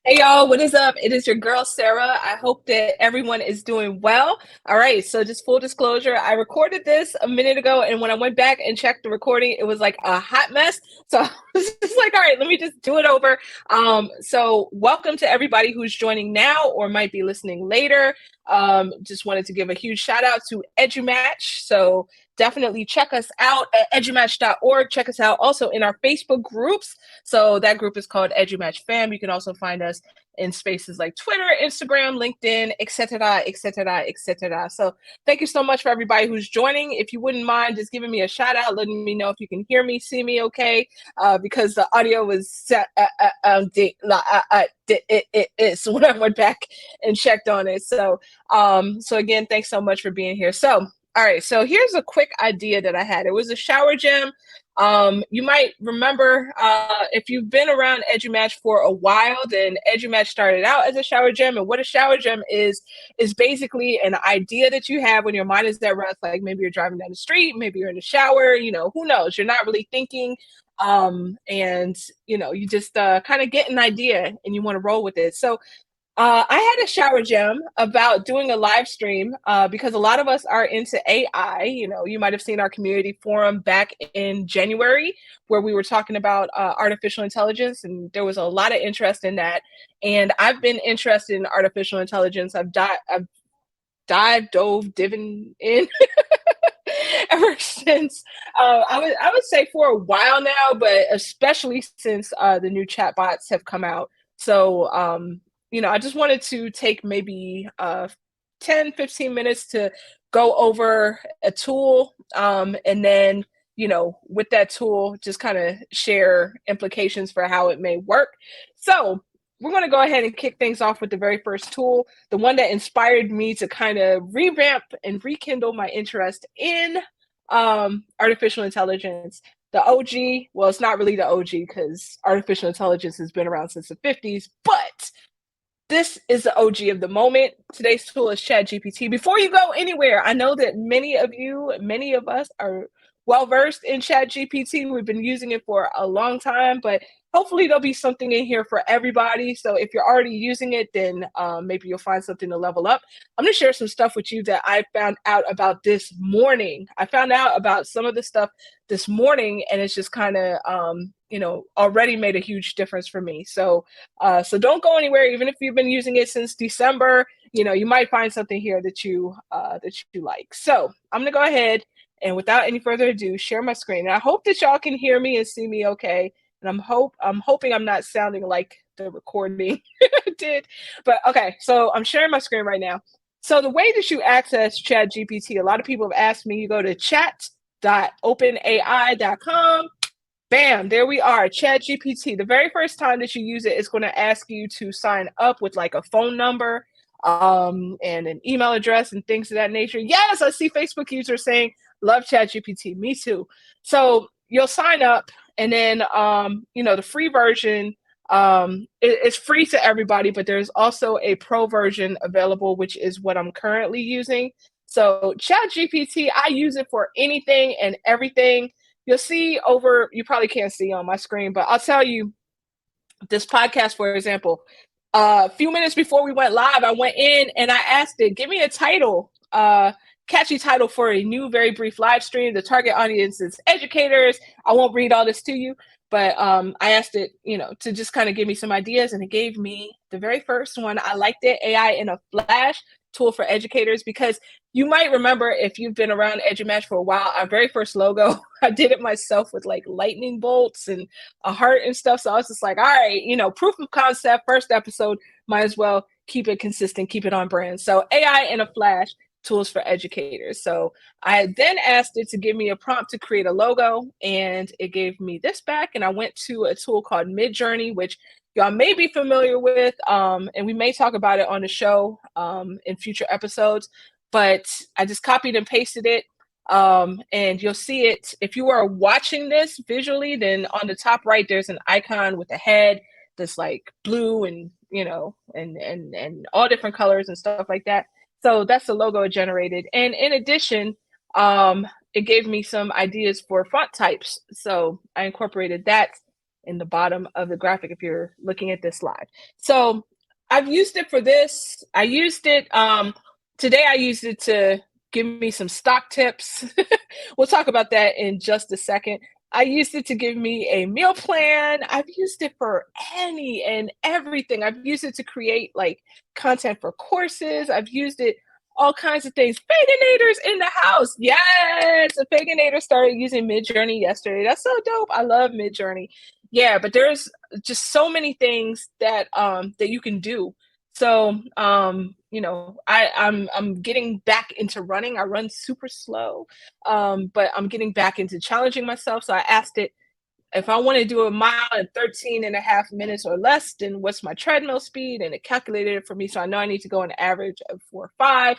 Hey y'all, what is up? It is your girl Sarah. I hope that everyone is doing well. All right, so just full disclosure, I recorded this a minute ago, and when I went back and checked the recording, it was like a hot mess. So I was just like, all right, let me just do it over. So welcome to everybody who's joining now or might be listening later. Just wanted to give a huge shout out to EduMatch. So definitely check us out at edumatch.org. Check us out also in our Facebook groups. So that group is called EduMatch Fam. You can also find us in spaces like Twitter, Instagram, LinkedIn, etc., etc., etc. So thank you so much for everybody who's joining. If you wouldn't mind just giving me a shout out, letting me know if you can hear me, see me okay, because the audio was set, so when I went back and checked on it. So again, thanks so much for being here. So all right, so here's a quick idea that I had. It was a shower gym. You might remember if you've been around EduMatch for a while, then EduMatch started out as a shower gym. And what a shower gym is basically an idea that you have when your mind is at rest. Like maybe you're driving down the street, maybe you're in the shower, who knows? You're not really thinking. And you just kind of get an idea and you want to roll with it. So I had a shower gem about doing a live stream because a lot of us are into AI. You might have seen our community forum back in January where we were talking about artificial intelligence, and there was a lot of interest in that. And I've been interested in artificial intelligence. I've dove, diving in ever since. I would say for a while now, but especially since the new chatbots have come out. So I just wanted to take maybe 10, 15 minutes to go over a tool, and then with that tool, just kind of share implications for how it may work. So we're going to go ahead and kick things off with the very first tool, the one that inspired me to kind of revamp and rekindle my interest in artificial intelligence. The OG, well, it's not really the OG because artificial intelligence has been around since the 50s, but this is the OG of the moment. Today's tool is ChatGPT. Before you go anywhere, I know that many of us are well versed in ChatGPT. We've been using it for a long time, but hopefully there'll be something in here for everybody. So if you're already using it, then maybe you'll find something to level up. I'm going to share some stuff with you that I found out about this morning. I found out about some of the stuff this morning, and it's just kind of already made a huge difference for me. So don't go anywhere, even if you've been using it since December. You might find something here that you like. So I'm gonna go ahead and without any further ado, share my screen. And I hope that y'all can hear me and see me okay. And I'm hoping I'm not sounding like the recording did. But okay, so I'm sharing my screen right now. So the way that you access ChatGPT, a lot of people have asked me, you go to chat.openai.com. Bam, there we are, ChatGPT. The very first time that you use it, it's going to ask you to sign up with like a phone number and an email address and things of that nature. Yes, I see Facebook users saying, love ChatGPT. Me too. So you'll sign up, and then, the free version, it's free to everybody, but there's also a pro version available, which is what I'm currently using. So ChatGPT, I use it for anything and everything. You'll see you probably can't see on my screen, but I'll tell you this podcast, for example, a few minutes before we went live, I went in and I asked it, give me a title, catchy title for a new, very brief live stream. The target audience is educators. I won't read all this to you, but I asked it, to just kind of give me some ideas, and it gave me the very first one. I liked it, AI in a Flash tool for educators, because you might remember, if you've been around EduMatch for a while, our very first logo, I did it myself with like lightning bolts and a heart and stuff. So I was just like, all right, proof of concept, first episode, might as well keep it consistent, keep it on brand. So AI in a Flash, tools for educators. So I then asked it to give me a prompt to create a logo, and it gave me this back. And I went to a tool called Midjourney, which y'all may be familiar with, and we may talk about it on the show in future episodes. But I just copied and pasted it, and you'll see it. If you are watching this visually, then on the top right, there's an icon with a head that's like blue and and all different colors and stuff like that. So that's the logo it generated. And in addition, it gave me some ideas for font types. So I incorporated that in the bottom of the graphic if you're looking at this live. So I've used it for this. I used it today. I used it to give me some stock tips. We'll talk about that in just a second. I used it to give me a meal plan. I've used it for any and everything. I've used it to create like content for courses. I've used it all kinds of things. Faganators in the house. Yes, a Faganator started using Midjourney yesterday. That's so dope. I love Midjourney. Yeah, but there's just so many things that that you can do. So you know, I'm getting back into running. I run super slow, but I'm getting back into challenging myself. So I asked it if I want to do a mile in 13 and a half minutes or less, then what's my treadmill speed? And it calculated it for me. So I know I need to go an average of 4 or 5.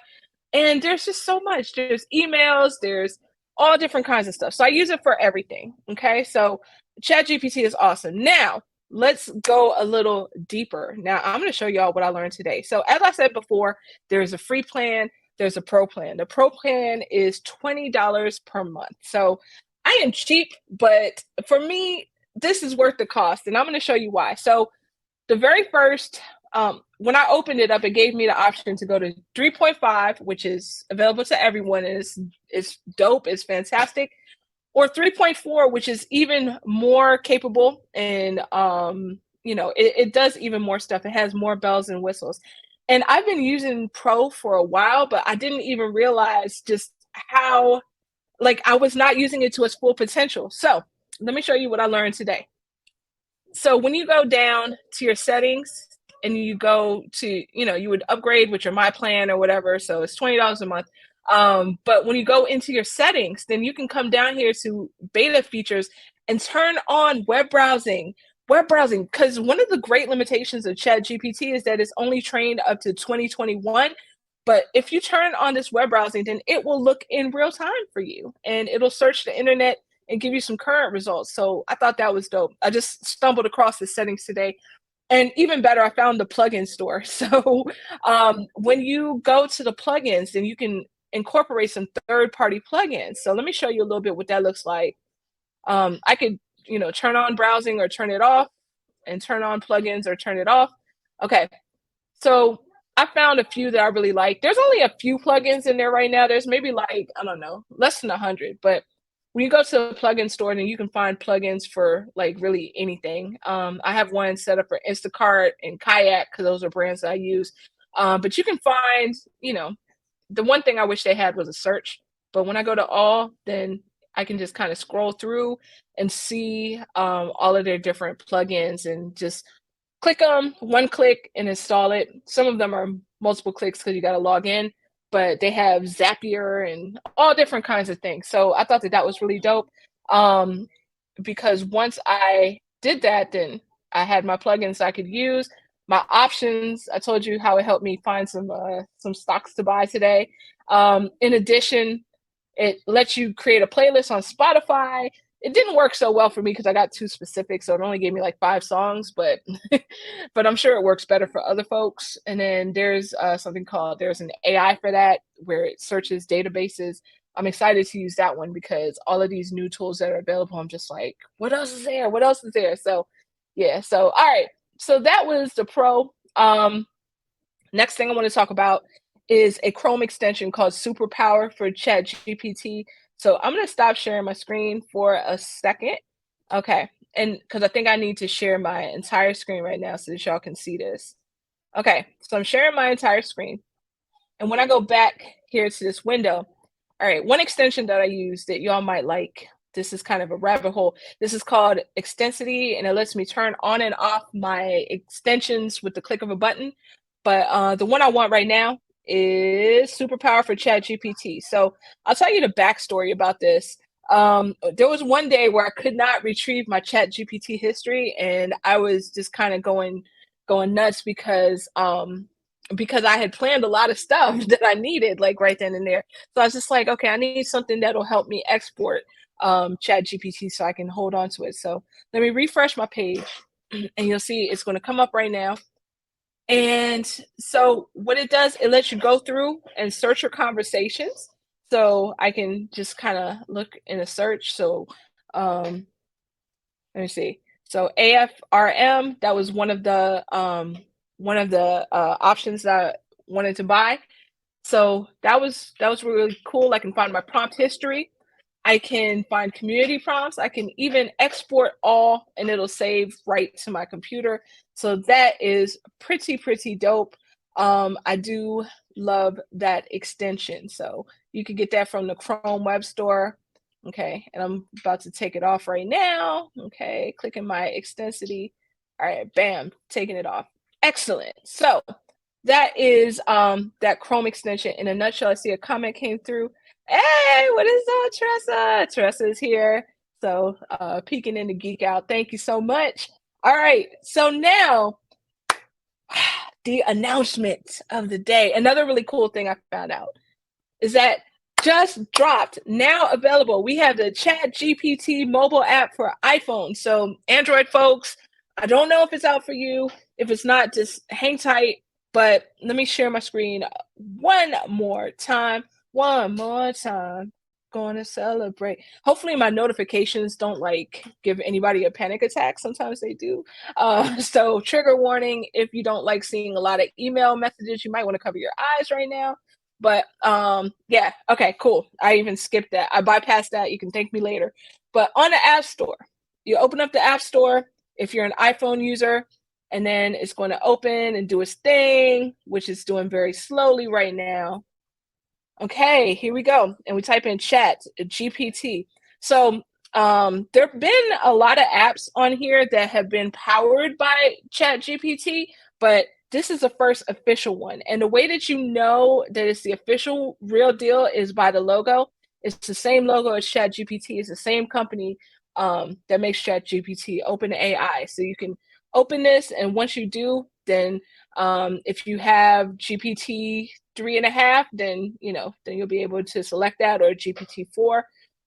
And there's just so much. There's emails, there's all different kinds of stuff. So I use it for everything. Okay. So ChatGPT is awesome. Now, let's go a little deeper. Now, I'm going to show y'all what I learned today. So, as I said before, there's a free plan, there's a pro plan. The pro plan is $20 per month. So, I am cheap, but for me, this is worth the cost. And I'm going to show you why. So, the very first when I opened it up, it gave me the option to go to 3.5, which is available to everyone. And it's dope, it's fantastic, or 3.4, which is even more capable. And you know, it does even more stuff. It has more bells and whistles. And I've been using Pro for a while, but I didn't even realize just how, like, I was not using it to its full potential. So let me show you what I learned today. So when you go down to your settings and you go to, you know, you would upgrade with your My Plan or whatever. So it's $20 a month. But when you go into your settings, then you can come down here to beta features and turn on web browsing. Web browsing, because one of the great limitations of ChatGPT is that it's only trained up to 2021. But if you turn on this web browsing, then it will look in real time for you and it'll search the internet and give you some current results. So I thought that was dope. I just stumbled across the settings today. And even better, I found the plugin store. So when you go to the plugins, then you can incorporate some third-party plugins. So let me show you a little bit what that looks like. I could, you know, turn on browsing or turn it off, and turn on plugins or turn it off. Okay, so I found a few that I really like. There's only a few plugins in there right now. There's maybe like, I don't know, less than 100. But when you go to the plugin store, then you can find plugins for like really anything. I have one set up for Instacart and Kayak because those are brands that I use. But you can find, you know, the one thing I wish they had was a search. But when I go to all, then I can just kind of scroll through and see all of their different plugins and just click them, one click and install it. Some of them are multiple clicks because you got to log in, but they have Zapier and all different kinds of things. So I thought that that was really dope because once I did that, then I had my plugins I could use. My options, I told you how it helped me find some stocks to buy today. In addition, it lets you create a playlist on Spotify. It didn't work so well for me because I got too specific, so it only gave me like 5 songs. But but I'm sure it works better for other folks. And then there's something called there's an AI for that where it searches databases. I'm excited to use that one because all of these new tools that are available, I'm just like, what else is there? What else is there? So yeah. So all right. So that was the pro. Next thing I want to talk about is a Chrome extension called Superpower for ChatGPT. So I'm going to stop sharing my screen for a second. Okay. And because I think I need to share my entire screen right now so that y'all can see this. Okay. So I'm sharing my entire screen. And when I go back here to this window, all right, one extension that I use that y'all might like, this is kind of a rabbit hole. This is called Extensity, and it lets me turn on and off my extensions with the click of a button. But the one I want right now is Superpower for ChatGPT. So I'll tell you the backstory about this. There was one day where I could not retrieve my ChatGPT history, and I was just kind of going nuts because I had planned a lot of stuff that I needed like right then and there. So I was just like, okay, I need something that'll help me export ChatGPT so I can hold on to it. So let me refresh my page, and you'll see it's going to come up right now. And so what it does, it lets you go through and search your conversations. So I can just kind of look in a search. So let me see. So AFRM, that was one of the options that I wanted to buy. So that was really cool. I can find my prompt history. I can find community prompts. I can even export all and it'll save right to my computer. So that is pretty dope. I do love that extension. So you can get that from the Chrome Web Store. Okay, and I'm about to take it off right now. Okay, clicking my extensity. All right, bam, taking it off. Excellent. So that is that Chrome extension in a nutshell. I see a comment came through. Hey, what is up, Tressa? Tressa is here. So peeking in the geek out. Thank you so much. All right. So now the announcement of the day. Another really cool thing I found out is that just dropped, now available. We have the Chat GPT mobile app for iPhone. So Android folks, I don't know if it's out for you. If it's not, just hang tight. But let me share my screen one more time. One more time. Going to celebrate. Hopefully my notifications don't like give anybody a panic attack. Sometimes they do. So trigger warning, if you don't like seeing a lot of email messages, you might want to cover your eyes right now. But yeah, okay, cool. I even skipped that. I bypassed that. You can thank me later. But on the App Store, you open up the App Store if you're an iPhone user, and then it's going to open and do its thing, which is doing very slowly right now. Okay, here we go. And we type in chat GPT. So there have been a lot of apps on here that have been powered by chat GPT, but this is the first official one. And the way that you know that it's the official real deal is by the logo. It's the same logo as chat GPT. It's the same company that makes chat GPT, OpenAI. So you can open this, and once you do, then if you have GPT 3.5, then then you'll be able to select that, or GPT-4,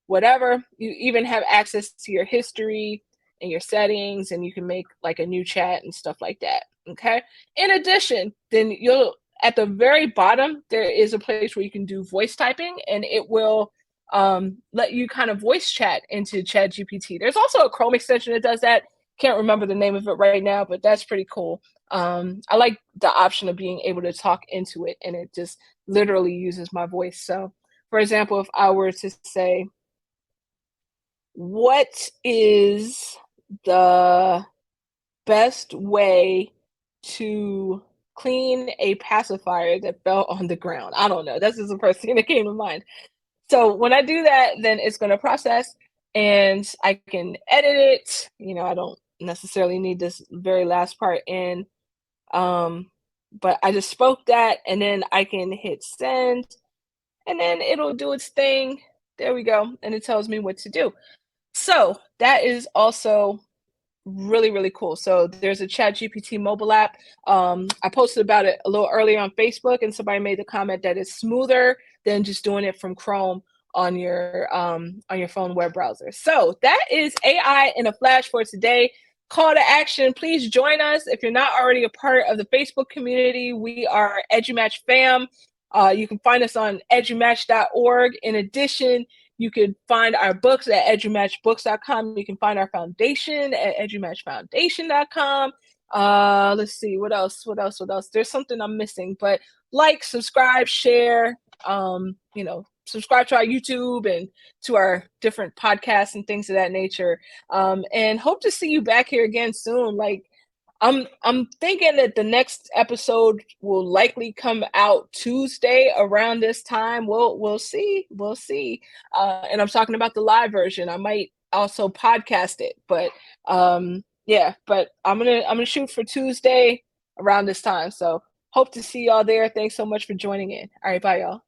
whatever. You even have access to your history and your settings, and you can make like a new chat and stuff like that. Okay. In addition, then you'll at the very bottom there is a place where you can do voice typing, and it will let you kind of voice chat into Chat GPT. There's also a Chrome extension that does that. Can't remember the name of it right now, but that's pretty cool. I like the option of being able to talk into it, and it just literally uses my voice. So, for example, if I were to say, what is the best way to clean a pacifier that fell on the ground? I don't know. That's just the first thing that came to mind. So when I do that, then it's going to process and I can edit it. I don't necessarily need this very last part in. But I just spoke that, and then I can hit send, and then it'll do its thing. There we go. And it tells me what to do. So that is also really cool. So there's a Chat GPT mobile app. I posted about it a little earlier on Facebook, and somebody made the comment that it's smoother than just doing it from Chrome on your phone web browser. So that is AI in a flash for today. Call to action, please join us. If you're not already a part of the Facebook community, we are EduMatch fam. You can find us on edumatch.org. In addition, you can find our books at edumatchbooks.com. You can find our foundation at edumatchfoundation.com. Let's see, what else? There's something I'm missing, but like, subscribe, share, subscribe to our YouTube and to our different podcasts and things of that nature. And hope to see you back here again soon. Like, I'm thinking that the next episode will likely come out Tuesday around this time. We'll see. And I'm talking about the live version. I might also podcast it, but yeah. But I'm gonna shoot for Tuesday around this time. So hope to see y'all there. Thanks so much for joining in. All right, bye y'all.